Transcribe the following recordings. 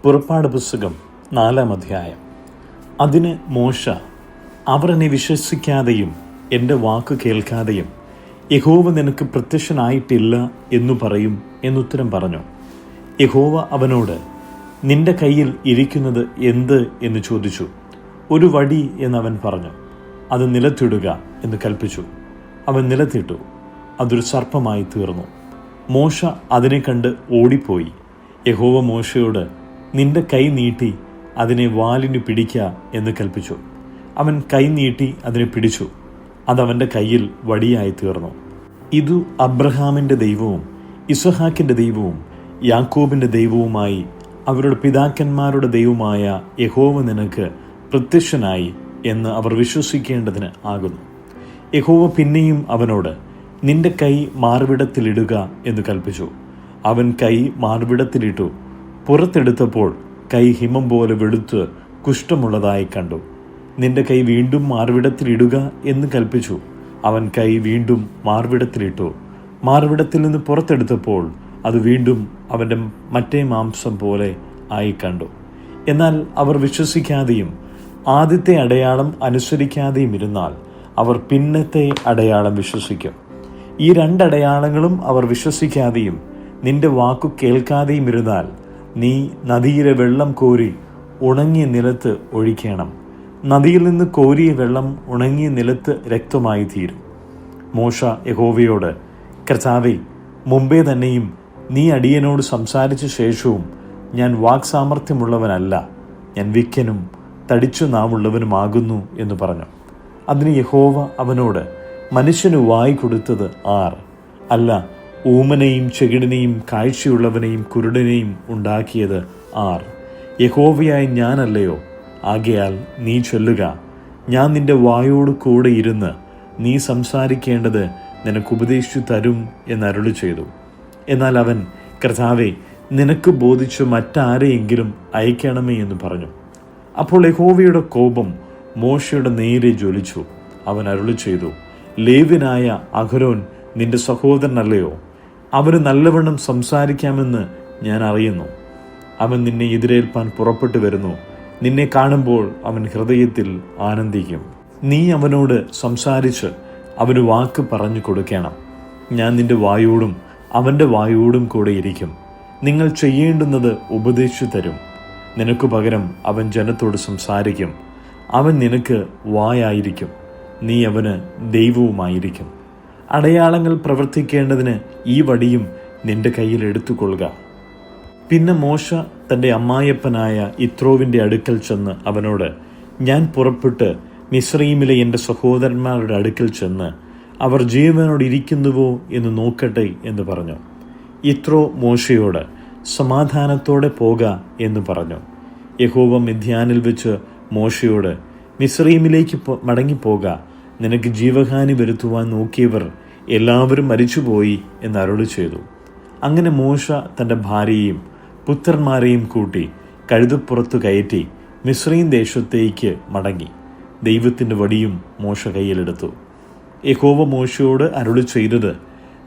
പുറപ്പാട് പുസ്തകം 4-ാം അധ്യായം. അതിന് മോശ, അവർ എന്നെ വിശ്വസിക്കാതെയും എൻ്റെ വാക്ക് കേൾക്കാതെയും യഹോവ നിനക്ക് പ്രത്യക്ഷനായിട്ടില്ല എന്നു പറയും എന്നുത്തരം പറഞ്ഞു. യഹോവ അവനോട്, നിന്റെ കയ്യിൽ ഇരിക്കുന്നത് എന്ത് എന്ന് ചോദിച്ചു. ഒരു വടി എന്നവൻ പറഞ്ഞു. അത് നിലത്തിടുക എന്ന് കൽപ്പിച്ചു. അവൻ നിലത്തിട്ടു. അതൊരു സർപ്പമായി തീർന്നു. മോശ അതിനെ കണ്ട് ഓടിപ്പോയി. യഹോവ മോശയോട്, നിന്റെ കൈ നീട്ടി അതിനെ വാലിന് പിടിക്കുക എന്ന് കൽപ്പിച്ചു. അവൻ കൈ നീട്ടി അതിനെ പിടിച്ചു. അതവൻ്റെ കയ്യിൽ വടിയായി തീർന്നു. ഇതു അബ്രഹാമിൻ്റെ ദൈവവും ഇസഹാക്കിൻ്റെ ദൈവവും യാക്കോബിൻ്റെ ദൈവവുമായി അവരുടെ പിതാക്കന്മാരുടെ ദൈവമായ യഹോവ നിനക്ക് പ്രത്യക്ഷനായി എന്ന് അവർ വിശ്വസിക്കേണ്ടതിന് ആകുന്നു. യഹോവ പിന്നെയും അവനോട്, നിന്റെ കൈ മാർവിടത്തിലിടുക എന്ന് കൽപ്പിച്ചു. അവൻ കൈ മാർവിടത്തിലിട്ടു. പുറത്തെടുത്തപ്പോൾ കൈ ഹിമം പോലെ വെളുത്ത് കുഷ്ഠമുള്ളതായി കണ്ടു. നിന്റെ കൈ വീണ്ടും മാർവിടത്തിലിടുക എന്ന് കൽപ്പിച്ചു. അവൻ കൈ വീണ്ടും മാർവിടത്തിലിട്ടു. മാർവിടത്തിൽ നിന്ന് പുറത്തെടുത്തപ്പോൾ അത് വീണ്ടും അവൻ്റെ മറ്റേ മാംസം പോലെ ആയി കണ്ടു. എന്നാൽ അവർ വിശ്വസിക്കാതെയും ആദ്യത്തെ അടയാളം അനുസരിക്കാതെയും ഇരുന്നാൽ അവർ പിന്നത്തെ അടയാളം വിശ്വസിക്കും. ഈ രണ്ടടയാളങ്ങളും അവർ വിശ്വസിക്കാതെയും നിന്റെ വാക്കു കേൾക്കാതെയും ഇരുന്നാൽ നീ നദിയിലെ വെള്ളം കോരി ഉണങ്ങിയ നിലത്ത് ഒഴിക്കണം. നദിയിൽ നിന്ന് കോരിയ വെള്ളം ഉണങ്ങിയ നിലത്ത് രക്തമായി തീരും. മോശ യഹോവയോട്, കർത്താവേ, മുമ്പേ തന്നെയും നീ അടിയനോട് സംസാരിച്ച ശേഷവും ഞാൻ വാക്സാമർത്ഥ്യമുള്ളവനല്ല, ഞാൻ വിക്കനും തടിച്ചു നാവുള്ളവനുമാകുന്നു എന്ന് പറഞ്ഞു. അതിന് യഹോവ അവനോട്, മനുഷ്യന് വായി കൊടുത്തത് ആർ? അല്ല, ഊമനെയും ചെകിടിനെയും കാഴ്ചയുള്ളവനെയും കുരുടനെയും ഉണ്ടാക്കിയത് ആർ? യഹോവയായ ഞാനല്ലയോ? ആകയാൽ നീ ചൊല്ലുക, ഞാൻ നിന്റെ വായോട് കൂടെ ഇരുന്ന് നീ സംസാരിക്കേണ്ടത് നിനക്ക് ഉപദേശിച്ചു തരും എന്നരുളി ചെയ്തു. എന്നാൽ അവൻ, കർത്താവേ, നിനക്ക് ബോധിച്ചു മറ്റാരെയെങ്കിലും അയക്കണമേ എന്ന് പറഞ്ഞു. അപ്പോൾ യഹോവയുടെ കോപം മോശയുടെ നേരെ ജ്വലിച്ചു. അവൻ അരുളി ചെയ്തു, ലേവ്യനായ അഹരോൻ നിന്റെ സഹോദരനല്ലയോ? അവന് നല്ലവണ്ണം സംസാരിക്കാമെന്ന് ഞാൻ അറിയുന്നു. അവൻ നിന്നെ എതിരേൽപ്പാൻ പുറപ്പെട്ടു വരുന്നു. നിന്നെ കാണുമ്പോൾ അവൻ ഹൃദയത്തിൽ ആനന്ദിക്കും. നീ അവനോട് സംസാരിച്ച് അവന് വാക്ക് പറഞ്ഞു കൊടുക്കണം. ഞാൻ നിന്റെ വായോടും അവൻ്റെ വായോടും കൂടെ ഇരിക്കും. നിങ്ങൾ ചെയ്യേണ്ടുന്നത് ഉപദേശിച്ചു തരും. നിനക്ക് പകരം അവൻ ജനത്തോട് സംസാരിക്കും. അവൻ നിനക്ക് വായായിരിക്കും. നീ അവന് ദൈവവുമായിരിക്കും. അടയാളങ്ങൾ പ്രവർത്തിക്കേണ്ടതിന് ഈ വടിയും നിന്റെ കയ്യിൽ എടുത്തുകൊള്ളുക. പിന്നെ മോശ തൻ്റെ അമ്മായപ്പനായ യിത്രോവിൻ്റെ അടുക്കൽ ചെന്ന് അവനോട്, ഞാൻ പുറപ്പെട്ട് മിസ്രയീമിലെ എൻ്റെ സഹോദരന്മാരുടെ അടുക്കൽ ചെന്ന് അവർ ജീവനോടിരിക്കുന്നുവോ എന്ന് നോക്കട്ടെ എന്ന് പറഞ്ഞു. യിത്രോ മോശയോട്, സമാധാനത്തോടെ പോക എന്ന് പറഞ്ഞു. യഹോവ മിദ്യാനിൽ വെച്ച് മോശയോട്, മിസ്രയീമിലേക്ക് മടങ്ങിപ്പോക, നിനക്ക് ജീവഹാനി വരുത്തുവാൻ നോക്കിയവർ എല്ലാവരും മരിച്ചുപോയി എന്ന് അരുളി ചെയ്തു. അങ്ങനെ മോശ തൻ്റെ ഭാര്യയെയും പുത്രന്മാരെയും കൂട്ടി കഴുതപ്പുറത്തു കയറ്റി മിസ്രയീം ദേശത്തേക്ക് മടങ്ങി. ദൈവത്തിൻ്റെ വടിയും മോശ കയ്യിലെടുത്തു. യഹോവ മോശയോട് അരുളി ചെയ്തത്,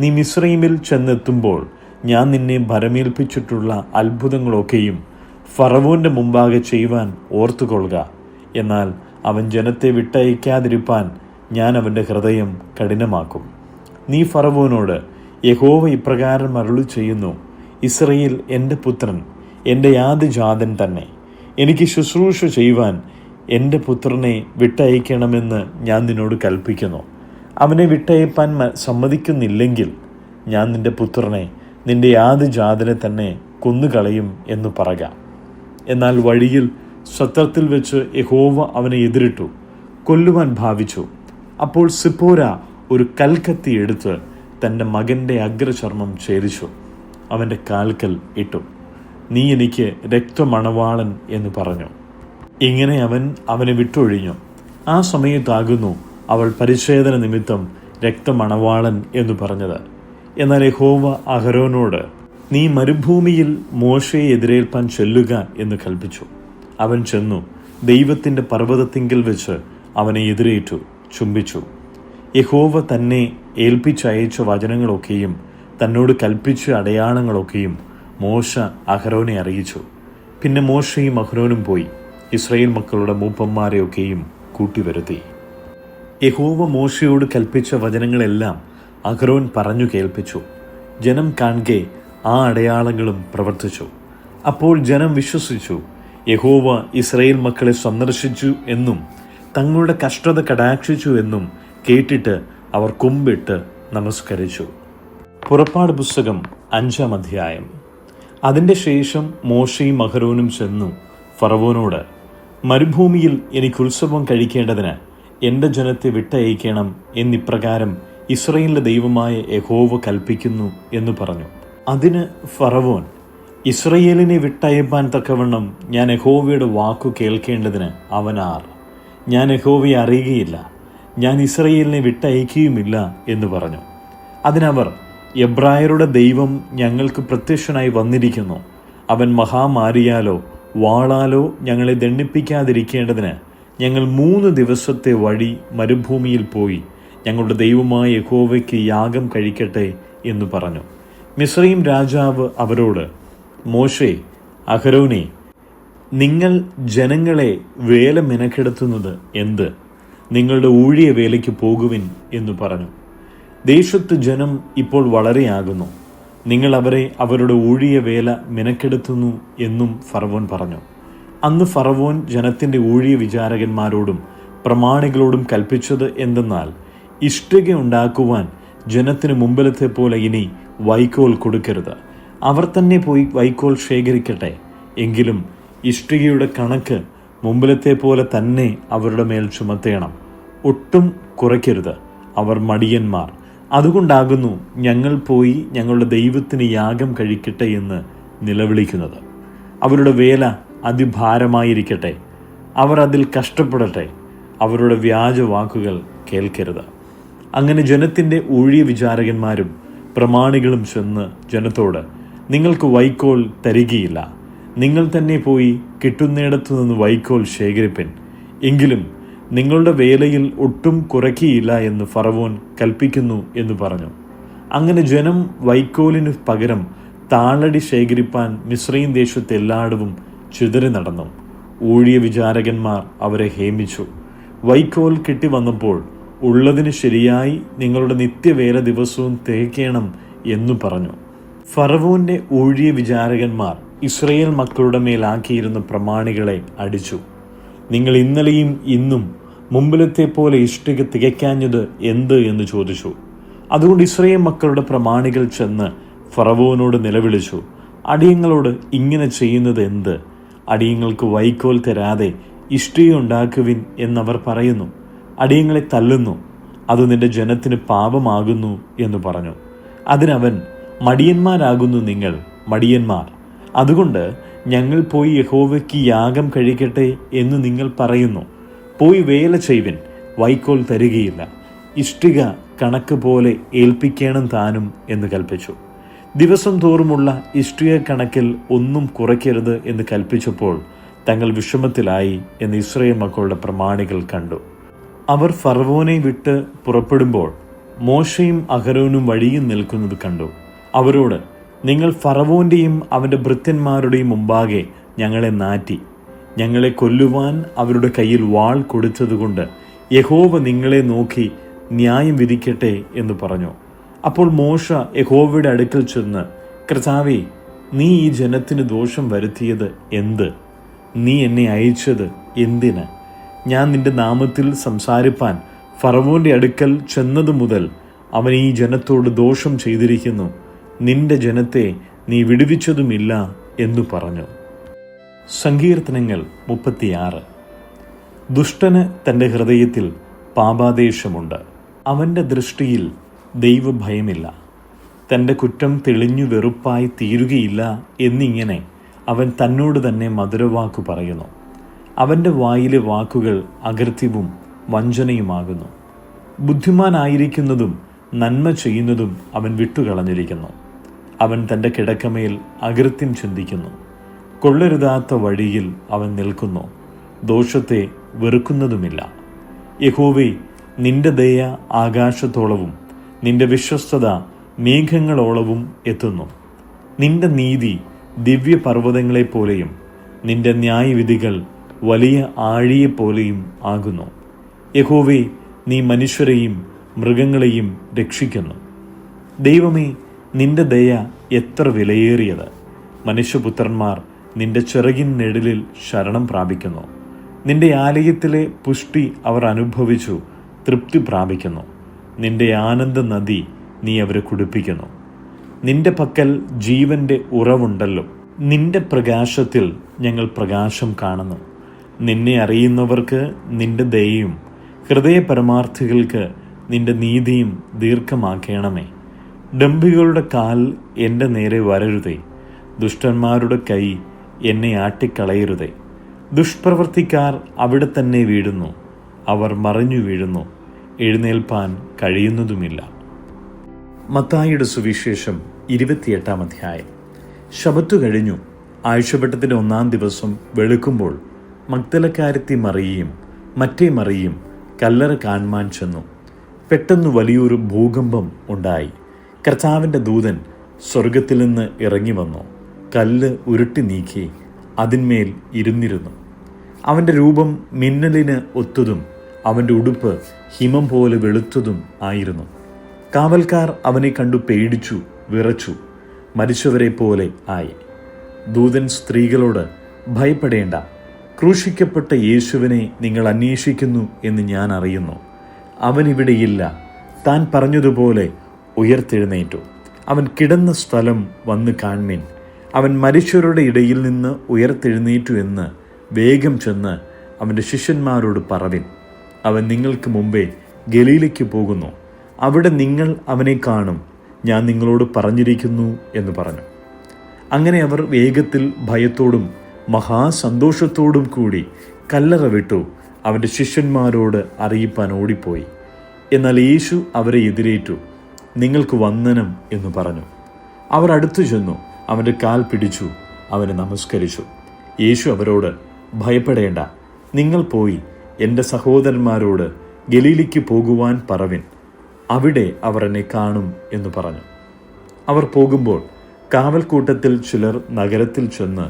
നീ മിസ്രയീമിൽ ചെന്നെത്തുമ്പോൾ ഞാൻ നിന്നെ ഭരമേൽപ്പിച്ചിട്ടുള്ള അത്ഭുതങ്ങളൊക്കെയും ഫറവോൻ്റെ മുമ്പാകെ ചെയ്യുവാൻ ഓർത്തുകൊള്ളുക. എന്നാൽ അവൻ ജനത്തെ വിട്ടയക്കാതിരിപ്പാൻ ഞാൻ അവൻ്റെ ഹൃദയം കഠിനമാക്കും. നീ ഫറവോനോട്, യഹോവ ഇപ്രകാരം അരുളി ചെയ്യുന്നു, ഇസ്രയേൽ എൻ്റെ പുത്രൻ, എൻ്റെ ആദ്യജാതൻ തന്നെ. എനിക്ക് ശുശ്രൂഷ ചെയ്യുവാൻ എൻ്റെ പുത്രനെ വിട്ടയക്കണമെന്ന് ഞാൻ നിന്നോട് കൽപ്പിക്കുന്നു. അവനെ വിട്ടയപ്പാൻ സമ്മതിക്കുന്നില്ലെങ്കിൽ ഞാൻ നിൻ്റെ പുത്രനെ, നിൻ്റെ ആദ്യജാതനെ തന്നെ കൊന്നുകളയും എന്ന് പറക. എന്നാൽ വഴിയിൽ സത്രത്തിൽ വെച്ച് യഹോവ അവനെ എതിരിട്ടു, കൊല്ലുവാൻ ഭാവിച്ചു. അപ്പോൾ സിപ്പോര ഒരു കൽക്കത്തി എടുത്ത് തൻ്റെ മകൻ്റെ അഗ്രചർമ്മം ഛേദിച്ചു അവൻ്റെ കാൽക്കൽ ഇട്ടു. നീ എനിക്ക് രക്തമണവാളൻ എന്ന് പറഞ്ഞു. ഇങ്ങനെ അവൻ അവനെ വിട്ടൊഴിഞ്ഞു. ആ സമയത്താകുന്നു അവൾ പരിച്ഛേദന നിമിത്തം രക്തമണവാളൻ എന്ന് പറഞ്ഞത്. എന്നാൽ യഹോവ അഹരോനോട്, നീ മരുഭൂമിയിൽ മോശയെ എതിരേൽപ്പാൻ ചെല്ലുക എന്ന് കൽപ്പിച്ചു. അവൻ ചെന്നു ദൈവത്തിൻ്റെ പർവ്വതത്തിങ്കൽ വെച്ച് അവനെ എതിരേറ്റു, ചുംബിച്ചു. യഹോവ തന്നെ ഏൽപ്പിച്ചയച്ച വചനങ്ങളൊക്കെയും തന്നോട് കൽപ്പിച്ച അടയാളങ്ങളൊക്കെയും മോശ അഹരോനെ അറിയിച്ചു. പിന്നെ മോശയും അഹ്റോനും പോയി ഇസ്രായേൽ മക്കളുടെ മൂപ്പന്മാരെയൊക്കെയും കൂട്ടിവരുത്തി. യഹോവ മോശയോട് കൽപ്പിച്ച വചനങ്ങളെല്ലാം അഹ്റോൻ പറഞ്ഞു കേൾപ്പിച്ചു. ജനം കാൺകെ ആ അടയാളങ്ങളും പ്രവർത്തിച്ചു. അപ്പോൾ ജനം വിശ്വസിച്ചു. യഹോവ ഇസ്രായേൽ മക്കളെ സന്ദർശിച്ചു എന്നും തങ്ങളുടെ കഷ്ടത കടാക്ഷിച്ചു എന്നും കേട്ടിട്ട് അവർ കുമ്പിട്ട് നമസ്കരിച്ചു. പുറപ്പാട് പുസ്തകം 5-ാം അധ്യായം. അതിൻ്റെ ശേഷം മോശയും അഹ്റോനും ചെന്നു ഫറവോനോട്, മരുഭൂമിയിൽ എനിക്ക് ഉത്സവം കഴിക്കേണ്ടതിന് എൻ്റെ ജനത്തെ വിട്ടയക്കണം എന്നിപ്രകാരം ഇസ്രായേലിന്റെ ദൈവമായ യഹോവ കൽപ്പിക്കുന്നു എന്ന് പറഞ്ഞു. അതിന് ഫറവോൻ, ഇസ്രായേലിനെ വിട്ടയപ്പാൻ തക്കവണ്ണം ഞാൻ യഹോവയുടെ വാക്കു കേൾക്കേണ്ടതിന് അവനാർ? ഞാൻ യഹോവയെ അറിയുകയില്ല, ഞാൻ ഇസ്രായേലിനെ വിട്ടയക്കുകയുമില്ല എന്ന് പറഞ്ഞു. അതിനവർ, എബ്രായരുടെ ദൈവം ഞങ്ങൾക്ക് പ്രത്യക്ഷനായി വന്നിരിക്കുന്നു. അവൻ മഹാമാരിയാലോ വാളാലോ ഞങ്ങളെ ദണ്ഡിപ്പിക്കാതിരിക്കേണ്ടതിന് ഞങ്ങൾ 3 ദിവസത്തെ വഴി മരുഭൂമിയിൽ പോയി ഞങ്ങളുടെ ദൈവമായ യഹോവയ്ക്ക് യാഗം കഴിക്കട്ടെ എന്ന് പറഞ്ഞു. മിസ്രയീം രാജാവ് അവരോട്, മോശെ, അഹരോനെ, നിങ്ങൾ ജനങ്ങളെ വേല മെനക്കെടുത്തുന്നത് എന്ത്? നിങ്ങളുടെ ഊഴിയ വേലയ്ക്ക് പോകുവിൻ എന്ന് പറഞ്ഞു. ദേശത്ത് ജനം ഇപ്പോൾ വളരെയാകുന്നു, നിങ്ങൾ അവരെ അവരുടെ ഊഴിയ വേല മെനക്കെടുത്തുന്നു എന്നും ഫറവോൻ പറഞ്ഞു. അന്ന് ഫറവോൻ ജനത്തിൻ്റെ ഊഴിയ വിചാരകന്മാരോടും പ്രമാണികളോടും കൽപ്പിച്ചത് എന്തെന്നാൽ, ഇഷ്ടിക ഉണ്ടാക്കുവാൻ ജനത്തിന് മുമ്പിലത്തെ പോലെ ഇനി വൈക്കോൽ കൊടുക്കരുത്. അവർ തന്നെ പോയി വൈക്കോൽ ശേഖരിക്കട്ടെ. എങ്കിലും ഇഷ്ടികയുടെ കണക്ക് മുമ്പിലത്തെ പോലെ തന്നെ അവരുടെ മേൽ ചുമത്തേണം. ഒട്ടും കുറയ്ക്കരുത്. അവർ മടിയന്മാർ. അതുകൊണ്ടാകുന്നു ഞങ്ങൾ പോയി ഞങ്ങളുടെ ദൈവത്തിന് യാഗം കഴിക്കട്ടെ എന്ന് നിലവിളിക്കുന്നത്. അവരുടെ വേല അതിഭാരമായിരിക്കട്ടെ. അവർ അതിൽ കഷ്ടപ്പെടട്ടെ. അവരുടെ വ്യാജ വാക്കുകൾ കേൾക്കരുത്. അങ്ങനെ ജനത്തിൻ്റെ ഊഴിയ വിചാരകന്മാരും പ്രമാണികളും ചെന്ന് ജനത്തോട്, നിങ്ങൾക്ക് വൈക്കോൽ തരികയില്ല, നിങ്ങൾ തന്നെ പോയി കിട്ടുന്നിടത്തു നിന്ന് വൈക്കോൽ ശേഖരിപ്പിൻ, എങ്കിലും നിങ്ങളുടെ വേലയിൽ ഒട്ടും കുറയ്ക്കുകയില്ല എന്ന് ഫറവോൻ കൽപ്പിക്കുന്നു എന്ന് പറഞ്ഞു. അങ്ങനെ ജനം വൈക്കോലിന് പകരം താളടി ശേഖരിപ്പാൻ മിസ്രയീം ദേശത്ത് എല്ലായിടവും ചിതറി നടന്നു. ഊഴിയ വിചാരകന്മാർ അവരെ ഹേമിച്ചു. വൈക്കോൽ കിട്ടി വന്നപ്പോൾ, ഉള്ളതിന് ശരിയായി നിങ്ങളുടെ നിത്യവേല ദിവസവും തികയ്ക്കണം എന്നു പറഞ്ഞു. ഫറവോന്റെ ഊഴിയ വിചാരകന്മാർ ഇസ്രായേൽ മക്കളുടെ മേലാക്കിയിരുന്ന പ്രമാണികളെ അടിച്ചു. നിങ്ങൾ ഇന്നലെയും ഇന്നും മുമ്പിലത്തെ പോലെ ഇഷ്ടിക തികയ്ക്കാഞ്ഞത് എന്ത് എന്ന് ചോദിച്ചു. അതുകൊണ്ട് ഇസ്രായേൽ മക്കളുടെ പ്രമാണികൾ ചെന്ന് ഫറവോനോട് നിലവിളിച്ചു, അടിയങ്ങളോട് ഇങ്ങനെ ചെയ്യുന്നത് എന്ത്? അടിയങ്ങൾക്ക് വൈക്കോൽ തരാതെ ഇഷ്ടിക ഉണ്ടാക്കുവിൻ എന്നവർ പറയുന്നു. അടിയങ്ങളെ തല്ലുന്നു. അത് നിന്റെ ജനത്തിന് പാപമാകുന്നു എന്ന് പറഞ്ഞു. അതിനവൻ, മടിയന്മാരാകുന്നു നിങ്ങൾ, മടിയന്മാർ. അതുകൊണ്ട് ഞങ്ങൾ പോയി യഹോവയ്ക്ക് യാഗം കഴിക്കട്ടെ എന്ന് നിങ്ങൾ പറയുന്നു. പോയി വേല ചെയ്വിൻ, വൈക്കോൽ തരികയില്ല. ഇഷ്ടിക കണക്ക് പോലെ ഏൽപ്പിക്കണം താനും എന്ന് കൽപ്പിച്ചു. ദിവസം തോറുമുള്ള ഇഷ്ടിക കണക്കിൽ ഒന്നും കുറയ്ക്കരുത് എന്ന് കൽപ്പിച്ചപ്പോൾ തങ്ങൾ വിഷമത്തിലായി എന്ന് ഇസ്രായേൽ മക്കളുടെ പ്രമാണികൾ കണ്ടു. അവർ ഫറവോനെ വിട്ട് പുറപ്പെടുമ്പോൾ മോശയും അഹരോനും വഴിയിൽ നിൽക്കുന്നത് കണ്ടു. അവരോട്, നിങ്ങൾ ഫറവോന്റെയും അവൻ്റെ ഭൃത്യന്മാരുടെയും മുമ്പാകെ ഞങ്ങളെ നാറ്റി, ഞങ്ങളെ കൊല്ലുവാൻ അവരുടെ കയ്യിൽ വാൾ കൊടുത്തതുകൊണ്ട് യഹോവ നിങ്ങളെ നോക്കി ന്യായം വിധിക്കട്ടെ എന്ന് പറഞ്ഞു. അപ്പോൾ മോശ യഹോവയുടെ അടുക്കൽ ചെന്ന്, കർത്താവേ, നീ ഈ ജനത്തിന് ദോഷം വരുത്തിയത് എന്ത്? നീ എന്നെ അയച്ചത് എന്തിന്? ഞാൻ നിന്റെ നാമത്തിൽ സംസാരിപ്പാൻ ഫറവോന്റെ അടുക്കൽ ചെന്നതു മുതൽ അവൻ ഈ ജനത്തോട് ദോഷം ചെയ്തിരിക്കുന്നു. നിന്റെ ജനത്തെ നീ വിടുവിച്ചതുമില്ല എന്നു പറഞ്ഞു. സങ്കീർത്തനങ്ങൾ 36. ദുഷ്ടന് തൻ്റെ ഹൃദയത്തിൽ പാപാദേശമുണ്ട്. അവൻ്റെ ദൃഷ്ടിയിൽ ദൈവഭയമില്ല. തൻ്റെ കുറ്റം തെളിഞ്ഞു വെറുപ്പായി തീരുകയില്ല എന്നിങ്ങനെ അവൻ തന്നോട് തന്നെ മധുരവാക്കു പറയുന്നു. അവൻ്റെ വായിലെ വാക്കുകൾ അകൃത്യവും വഞ്ചനയുമാകുന്നു. ബുദ്ധിമാനായിരിക്കുന്നതും നന്മ ചെയ്യുന്നതും അവൻ വിട്ടുകളഞ്ഞിരിക്കുന്നു. അവൻ തൻ്റെ കിടക്കമേൽ അകൃത്യം ചിന്തിക്കുന്നു. കൊള്ളരുതാത്ത വഴിയിൽ അവൻ നിൽക്കുന്നു. ദോഷത്തെ വെറുക്കുന്നതുമില്ല. യഹോവേ, നിന്റെ ദയ ആകാശത്തോളവും നിന്റെ വിശ്വസ്തത മേഘങ്ങളോളവും എത്തുന്നു. നിന്റെ നീതി ദിവ്യപർവ്വതങ്ങളെപ്പോലെയും നിന്റെ ന്യായവിധികൾ വലിയ ആഴിയെപ്പോലെയും ആകുന്നു. യഹോവേ, നീ മനുഷ്യരെയും മൃഗങ്ങളെയും രക്ഷിക്കുന്നു. ദൈവമേ, നിന്റെ ദയ എത്ര വിലയേറിയത്! മനുഷ്യപുത്രന്മാർ നിന്റെ ചിറകിൻ നിഴലിൽ ശരണം പ്രാപിക്കുന്നു. നിന്റെ ആലയത്തിലെ പുഷ്ടി അവർ അനുഭവിച്ചു തൃപ്തി പ്രാപിക്കുന്നു. നിന്റെ ആനന്ദ നദി നീ അവരെ കുടിപ്പിക്കുന്നു. നിന്റെ പക്കൽ ജീവന്റെ ഉറവുണ്ടല്ലോ. നിന്റെ പ്രകാശത്തിൽ ഞങ്ങൾ പ്രകാശം കാണുന്നു. നിന്നെ അറിയുന്നവർക്ക് നിന്റെ ദയയും ഹൃദയ പരമാർത്ഥികൾക്ക് നിന്റെ നീതിയും ദീർഘമാക്കണമേ. ഡംഭികളുടെ കാൽ എൻ്റെ നേരെ വരരുതേ. ദുഷ്ടന്മാരുടെ കൈ എന്നെ ആട്ടിക്കളയരുതേ. ദുഷ്പ്രവർത്തിക്കാർ അവിടെ തന്നെ വീഴുന്നു. അവർ മറിഞ്ഞു വീഴുന്നു, എഴുന്നേൽപ്പാൻ കഴിയുന്നതുമില്ല. മത്തായിയുടെ സുവിശേഷം 28-ാം അധ്യായം. ശബത്ത് കഴിഞ്ഞു. ആഴ്ചവട്ടത്തിൻ്റെ 1-ാം ദിവസം വെളുക്കുമ്പോൾ മഗ്ദലക്കാരത്തി മറിയയും മറ്റേ മറിയയും കല്ലറ കാൺമാൻ ചെന്നു. പെട്ടെന്ന് വലിയൊരു ഭൂകമ്പം ഉണ്ടായി. കർത്താവിൻ്റെ ദൂതൻ സ്വർഗത്തിൽ നിന്ന് ഇറങ്ങി വന്നു. കല്ല് ഉരുട്ടി നീക്കി അതിന്മേൽ ഇരുന്നിരുന്നു. അവൻ്റെ രൂപം മിന്നലിന് ഒത്തതും അവൻ്റെ ഉടുപ്പ് ഹിമം പോലെ വെളുത്തതും ആയിരുന്നു. കാവൽക്കാർ അവനെ കണ്ടു പേടിച്ചു വിറച്ചു, മരിച്ചവരെ പോലെ ആയി. ദൂതൻ സ്ത്രീകളോട്, ഭയപ്പെടേണ്ട, ക്രൂശിക്കപ്പെട്ട യേശുവിനെ നിങ്ങൾ അന്വേഷിക്കുന്നു എന്ന് ഞാൻ അറിയുന്നു. അവനിവിടെയില്ല. താൻ പറഞ്ഞതുപോലെ ഉയർത്തെഴുന്നേറ്റു. അവൻ കിടന്ന സ്ഥലം വന്ന് കാൺമിൻ. അവൻ മരിച്ചവരുടെ ഇടയിൽ നിന്ന് ഉയർത്തെഴുന്നേറ്റു എന്ന് വേഗം ചെന്ന് അവൻ്റെ ശിഷ്യന്മാരോട് പറവിൻ. അവൻ നിങ്ങൾക്ക് മുമ്പേ ഗലീലയ്ക്ക് പോകുന്നു. അവിടെ നിങ്ങൾ അവനെ കാണും. ഞാൻ നിങ്ങളോട് പറഞ്ഞിരിക്കുന്നു എന്ന് പറഞ്ഞു. അങ്ങനെ അവർ വേഗത്തിൽ ഭയത്തോടും മഹാസന്തോഷത്തോടും കൂടി കല്ലറ വിട്ടു അവൻ്റെ ശിഷ്യന്മാരോട് അറിയിപ്പാൻ ഓടിപ്പോയി. എന്നാൽ യേശു അവരെ എതിരേറ്റു. നിങ്ങൾക്ക് വന്ദനം എന്ന് പറഞ്ഞു. അവർ അടുത്തു ചെന്നു അവൻ്റെ കാൽ പിടിച്ചു അവനെ നമസ്കരിച്ചു. യേശു അവരോട്, ഭയപ്പെടേണ്ട, നിങ്ങൾ പോയി എൻ്റെ സഹോദരന്മാരോട് ഗലീലയ്ക്ക് പോകുവാൻ പറവിൻ. അവിടെ അവർ എന്നെ കാണും എന്ന് പറഞ്ഞു. അവർ പോകുമ്പോൾ കാവൽക്കൂട്ടത്തിൽ ചിലർ നഗരത്തിൽ ചെന്ന്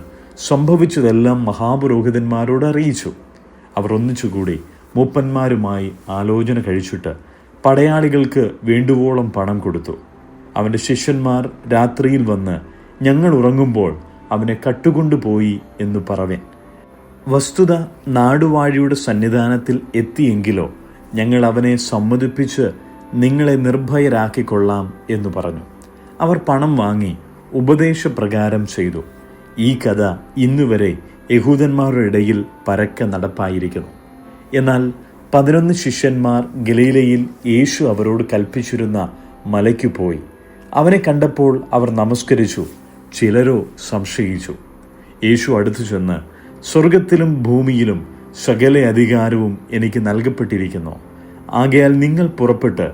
സംഭവിച്ചതെല്ലാം മഹാപുരോഹിതന്മാരോട് അറിയിച്ചു. അവർ ഒന്നിച്ചുകൂടി മൂപ്പന്മാരുമായി ആലോചന കഴിച്ചിട്ട് പടയാളികൾക്ക് വേണ്ടുവോളം പണം കൊടുത്തു. അവൻ്റെ ശിഷ്യന്മാർ രാത്രിയിൽ വന്ന്, ഞങ്ങൾ ഉറങ്ങുമ്പോൾ അവനെ കട്ടുകൊണ്ടുപോയി എന്ന് പറവൻ. വസ്തുത നാടുവാഴിയുടെ സന്നിധാനത്തിൽ എത്തിയെങ്കിലോ ഞങ്ങൾ അവനെ സമ്മതിപ്പിച്ച് നിങ്ങളെ നിർഭയരാക്കിക്കൊള്ളാം എന്ന് പറഞ്ഞു. അവർ പണം വാങ്ങി ഉപദേശപ്രകാരം ചെയ്തു. ഈ കഥ ഇന്നുവരെ യഹൂദന്മാരുടെ ഇടയിൽ പരക്കെ നടപ്പായിരിക്കുന്നു. എന്നാൽ 11 ശിഷ്യന്മാർ ഗലീലയിൽ യേശു അവരോട് കൽപ്പിച്ചിരുന്ന മലയ്ക്കു പോയി. അവനെ കണ്ടപ്പോൾ അവർ നമസ്കരിച്ചു. ചിലരോ സംശയിച്ചു. യേശു അടുത്തു ചെന്ന്, സ്വർഗത്തിലും ഭൂമിയിലും സകല അധികാരവും എനിക്ക് നൽകപ്പെട്ടിരിക്കുന്നു. ആകയാൽ നിങ്ങൾ പുറപ്പെട്ട്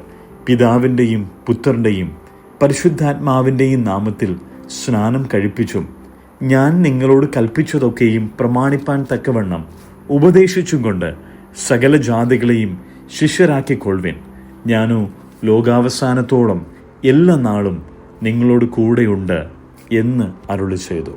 പിതാവിൻ്റെയും പുത്രൻ്റെയും പരിശുദ്ധാത്മാവിൻ്റെയും നാമത്തിൽ സ്നാനം കഴിപ്പിച്ചും ഞാൻ നിങ്ങളോട് കൽപ്പിച്ചതൊക്കെയും പ്രമാണിപ്പാൻ തക്കവണ്ണം ഉപദേശിച്ചും കൊണ്ട് സകല ജാതികളെയും ശിഷ്യരാക്കിക്കൊള്ളുവിൻ. ഞാനോ ലോകാവസാനത്തോളം എല്ലാ നാളും നിങ്ങളോട് കൂടെയുണ്ട് എന്ന് അരുളി ചെയ്തു.